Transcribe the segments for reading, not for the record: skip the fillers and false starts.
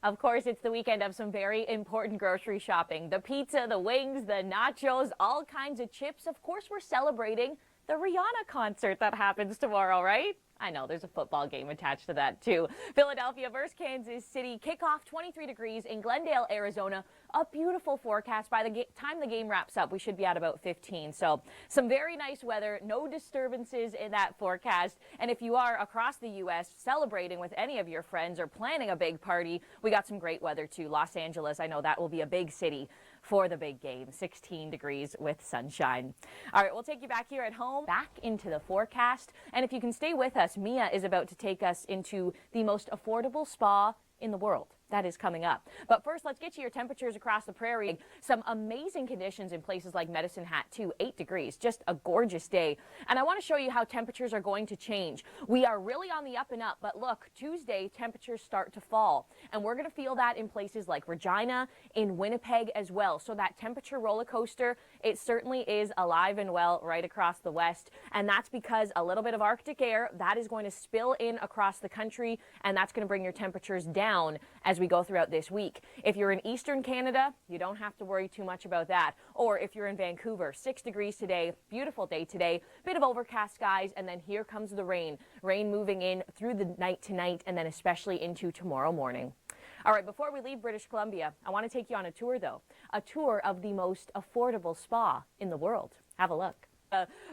Of course, it's the weekend of some very important grocery shopping. The pizza, the wings, the nachos, all kinds of chips. Of course, we're celebrating the Rihanna concert that happens tomorrow, right? I know there's a football game attached to that too. Philadelphia versus Kansas City. Kickoff 23 degrees in Glendale, Arizona. A beautiful forecast. By the time the game wraps up, we should be at about 15. So some very nice weather, no disturbances in that forecast. And if you are across the U.S. celebrating with any of your friends or planning a big party, we got some great weather too. Los Angeles, I know that will be a big city for the big game. 16 degrees with sunshine. All right, we'll take you back here at home, back into the forecast. And if you can stay with us, Mia is about to take us into the most affordable spa in the world. That is coming up. But first, let's get you your temperatures across the prairie. Some amazing conditions in places like Medicine Hat, too. 8 degrees, just a gorgeous day. And I want to show you how temperatures are going to change. We are really on the up and up, but look, Tuesday, temperatures start to fall. And we're going to feel that in places like Regina, in Winnipeg as well. So that temperature roller coaster, it certainly is alive and well right across the west. And that's because a little bit of Arctic air, that is going to spill in across the country, and that's going to bring your temperatures down as we go throughout this week. If you're in eastern Canada, you don't have to worry too much about that. Or if you're in Vancouver, 6 degrees today, beautiful day today, bit of overcast skies, and then here comes the rain. Rain moving in through the night tonight and then especially into tomorrow morning. All right, before we leave British Columbia, I want to take you on a tour though. A tour of the most affordable spa in the world. Have a look.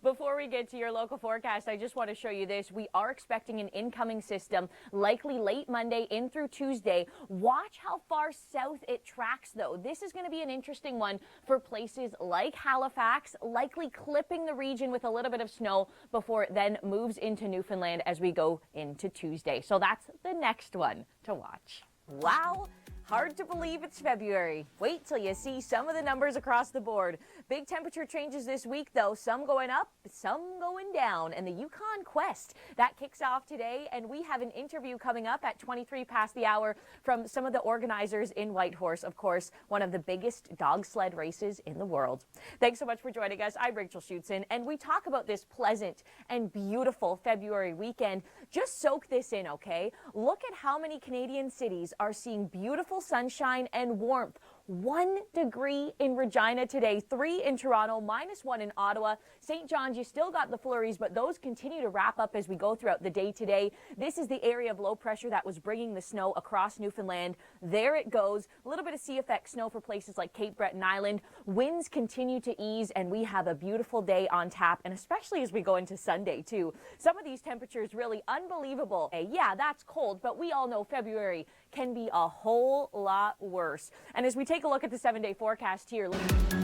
Before we get to your local forecast, I just want to show you this. We are expecting an incoming system, likely late Monday in through Tuesday. Watch how far south it tracks, though. This is going to be an interesting one for places like Halifax, likely clipping the region with a little bit of snow before it then moves into Newfoundland as we go into Tuesday. So that's the next one to watch. Wow. Hard to believe it's February. Wait till you see some of the numbers across the board. Big temperature changes this week, though. Some going up, some going down. And the Yukon Quest, that kicks off today. And we have an interview coming up at 23 past the hour from some of the organizers in Whitehorse. Of course, one of the biggest dog sled races in the world. Thanks so much for joining us. I'm Rachel Schoutsen, and we talk about this pleasant and beautiful February weekend. Just soak this in, okay? Look at how many Canadian cities are seeing beautiful sunshine and warmth. 1 degree in Regina today, 3 in Toronto, -1 in Ottawa. St. John's, you still got the flurries, but those continue to wrap up as we go throughout the day today. This is the area of low pressure that was bringing the snow across Newfoundland. There it goes. A little bit of sea effect snow for places like Cape Breton Island. Winds continue to ease, and we have a beautiful day on tap, and especially as we go into Sunday, too. Some of these temperatures really unbelievable. Yeah, that's cold, but we all know February can be a whole lot worse. And as we take a look at the 7-day forecast here,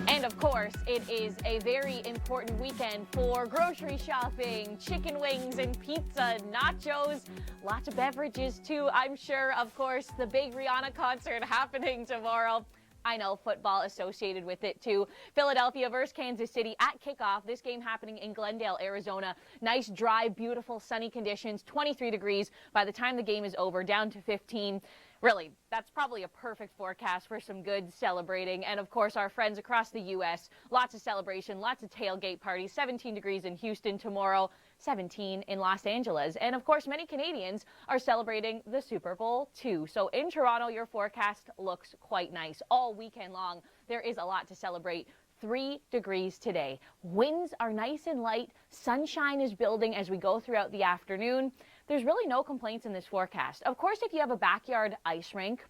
and of course, it is a very important weekend for grocery shopping, chicken wings and pizza, nachos, lots of beverages too, I'm sure. Of course, the big Rihanna concert happening tomorrow. I know, football associated with it too. Philadelphia versus Kansas City at kickoff. This game happening in Glendale, Arizona. Nice, dry, beautiful, sunny conditions. 23 degrees by the time the game is over, down to 15. Really, that's probably a perfect forecast for some good celebrating. And of course, our friends across the U.S., lots of celebration, lots of tailgate parties. 17 degrees in Houston tomorrow, 17 in Los Angeles. And of course, many Canadians are celebrating the Super Bowl too. So in Toronto, your forecast looks quite nice. All weekend long, there is a lot to celebrate. 3 degrees today. Winds are nice and light. Sunshine is building as we go throughout the afternoon. There's really no complaints in this forecast. Of course, if you have a backyard ice rink,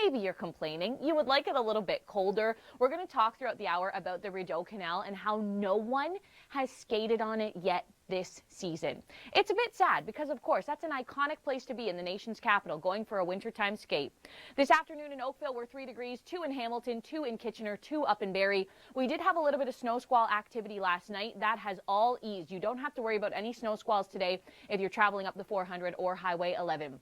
maybe you're complaining. You would like it a little bit colder. We're going to talk throughout the hour about the Rideau Canal and how no one has skated on it yet this season. It's a bit sad because, of course, that's an iconic place to be in the nation's capital, going for a wintertime skate. This afternoon in Oakville, we're 3 degrees, 2 in Hamilton, 2 in Kitchener, 2 up in Barrie. We did have a little bit of snow squall activity last night. That has all eased. You don't have to worry about any snow squalls today if you're traveling up the 400 or Highway 11.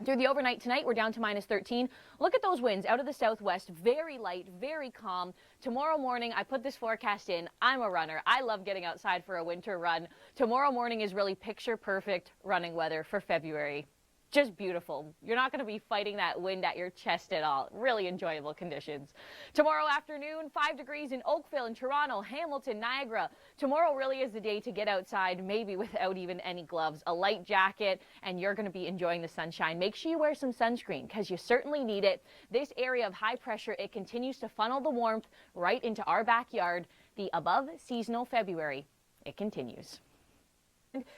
Through the overnight tonight, we're down to -13. Look at those winds out of the southwest. Very light, very calm. Tomorrow morning, I put this forecast in. I'm a runner. I love getting outside for a winter run. Tomorrow morning is really picture perfect running weather for February. just beautiful. You're not going to be fighting that wind at your chest at all. Really enjoyable conditions. Tomorrow afternoon, 5 degrees in Oakville and Toronto, Hamilton, Niagara. Tomorrow really is the day to get outside, maybe without even any gloves, a light jacket, and you're going to be enjoying the sunshine. Make sure you wear some sunscreen because you certainly need it. This area of high pressure, it continues to funnel the warmth right into our backyard. The above seasonal February, it continues.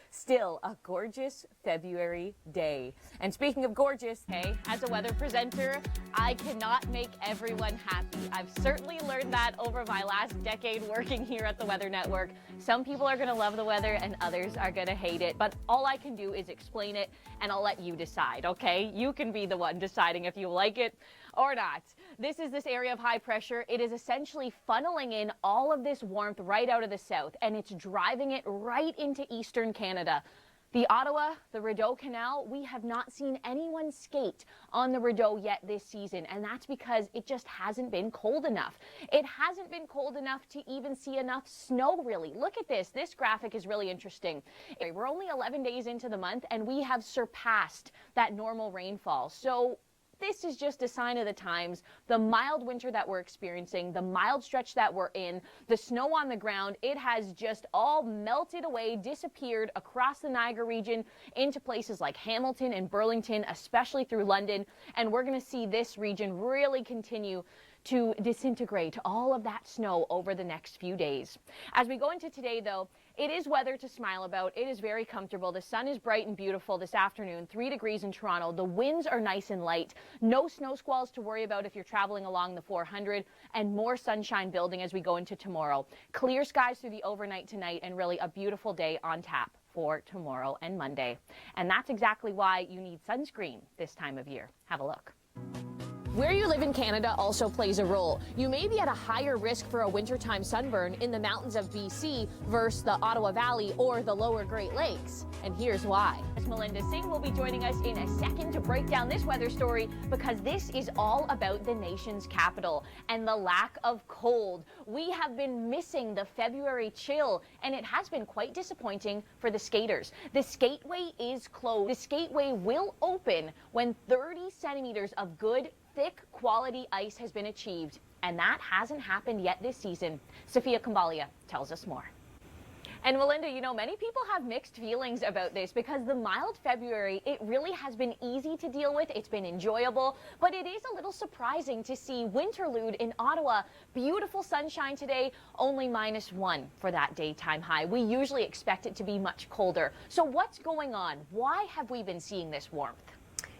Still a gorgeous February day. And speaking of gorgeous, hey, as a weather presenter, I cannot make everyone happy. I've certainly learned that over my last decade working here at the Weather Network. Some people are going to love the weather and others are going to hate it, but all I can do is explain it and I'll let you decide, okay? You can be the one deciding if you like it or not. This is this area of high pressure. It is essentially funneling in all of this warmth right out of the south, and it's driving it right into eastern Canada. The Ottawa, the Rideau Canal, we have not seen anyone skate on the Rideau yet this season, and that's because it just hasn't been cold enough. It hasn't been cold enough to even see enough snow, really. Look at this. This graphic is really interesting. We're only 11 days into the month, and we have surpassed that normal rainfall. So this is just a sign of the times, the mild winter that we're experiencing, the mild stretch that we're in, the snow on the ground, it has just all melted away, disappeared across the Niagara region into places like Hamilton and Burlington, especially through London. And we're going to see this region really continue to disintegrate all of that snow over the next few days. As we go into today, though, it is weather to smile about. It is very comfortable. The sun is bright and beautiful this afternoon, 3 degrees in Toronto. The winds are nice and light. No snow squalls to worry about if you're traveling along the 400, and more sunshine building as we go into tomorrow. Clear skies through the overnight tonight, and really a beautiful day on tap for tomorrow and Monday. And that's exactly why you need sunscreen this time of year. Have a look. Where you live in Canada also plays a role. You may be at a higher risk for a wintertime sunburn in the mountains of BC versus the Ottawa Valley or the lower Great Lakes. And here's why. Melinda Singh will be joining us in a second to break down this weather story, because this is all about the nation's capital and the lack of cold. We have been missing the February chill, and it has been quite disappointing for the skaters. The skateway is closed. The skateway will open when 30 centimeters of good, thick quality ice has been achieved, and that hasn't happened yet this season. Sophia Kambalia tells us more. And Melinda, you know, many people have mixed feelings about this because the mild February, it really has been easy to deal with. It's been enjoyable, but it is a little surprising to see Winterlude in Ottawa. Beautiful sunshine today, only -1 for that daytime high. We usually expect it to be much colder. So what's going on? Why have we been seeing this warmth?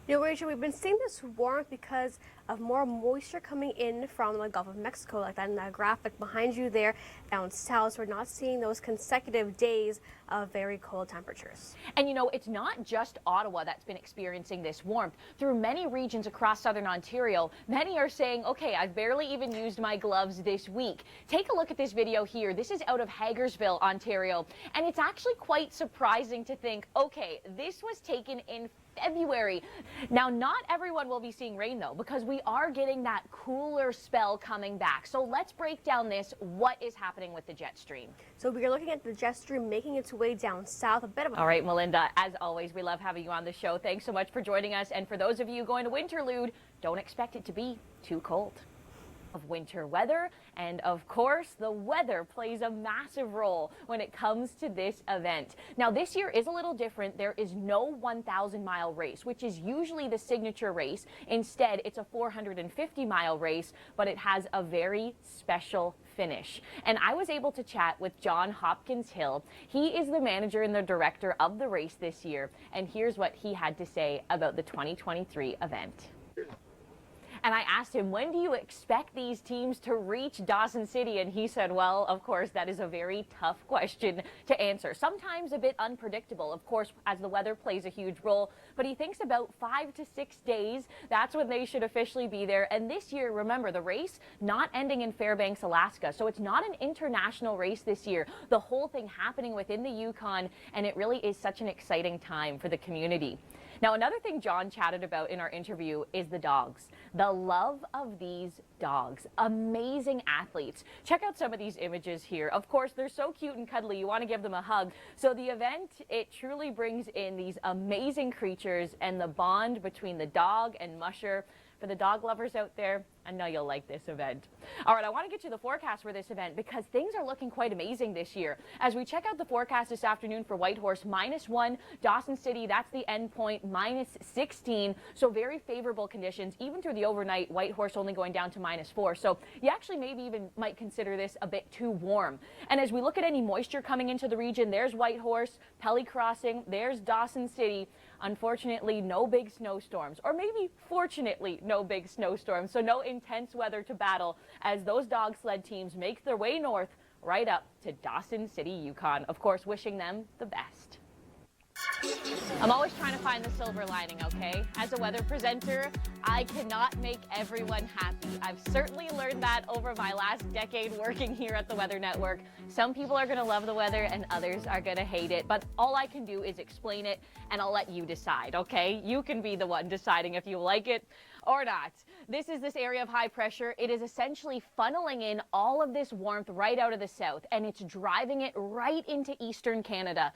You know, Rachel, we've been seeing this warmth because of more moisture coming in from the Gulf of Mexico, like that in that graphic behind you there down south. We're not seeing those consecutive days of very cold temperatures. And you know, it's not just Ottawa that's been experiencing this warmth. Through many regions across southern Ontario, many are saying, okay, I've barely even used my gloves this week. Take a look at this video here. This is out of Hagersville, Ontario, and it's actually quite surprising to think, okay, this was taken in February. Now, not everyone will be seeing rain, though, because we are getting that cooler spell coming back. So let's break down what is happening with the jet stream. So we are looking at the jet stream making its way down south, a bit of a... All right, Melinda, as always, we love having you on the show. Thanks so much for joining us. And for those of you going to Winterlude, don't expect it to be too cold. Of winter weather, and of course the weather plays a massive role when it comes to this event. Now this year is a little different. There is no 1,000-mile race, which is usually the signature race. Instead, it's a 450-mile race, but it has a very special finish. And I was able to chat with John Hopkins Hill. He is the manager and the director of the race this year, and here's what he had to say about the 2023 event. And I asked him, when do you expect these teams to reach Dawson City? And he said, well, of course, that is a very tough question to answer. Sometimes a bit unpredictable, of course, as the weather plays a huge role. But he thinks about 5 to 6 days. That's when they should officially be there. And this year, remember, the race not ending in Fairbanks, Alaska. So it's not an international race this year. The whole thing happening within the Yukon. And it really is such an exciting time for the community. Now, another thing John chatted about in our interview is the dogs. The love of these dogs. Amazing athletes. Check out some of these images here. Of course, they're so cute and cuddly, you want to give them a hug. So the event, it truly brings in these amazing creatures and the bond between the dog and musher. For the dog lovers out there, I know you'll like this event. All right, I want to get you the forecast for this event because things are looking quite amazing this year. As we check out the forecast this afternoon for Whitehorse, -1, Dawson City, that's the end point, -16. So very favorable conditions, even through the overnight. Whitehorse only going down to -4. So you actually maybe even might consider this a bit too warm. And as we look at any moisture coming into the region, there's Whitehorse, Pelly Crossing, there's Dawson City. Unfortunately, no big snowstorms, or maybe fortunately, no big snowstorms. So no intense weather to battle as those dog sled teams make their way north right up to Dawson City, Yukon. Of course, wishing them the best. I'm always trying to find the silver lining, okay? As a weather presenter, I cannot make everyone happy. I've certainly learned that over my last decade working here at the Weather Network. Some people are going to love the weather and others are going to hate it, but all I can do is explain it and I'll let you decide, okay? You can be the one deciding if you like it or not. This is this area of high pressure. It is essentially funneling in all of this warmth right out of the south, and it's driving it right into eastern Canada.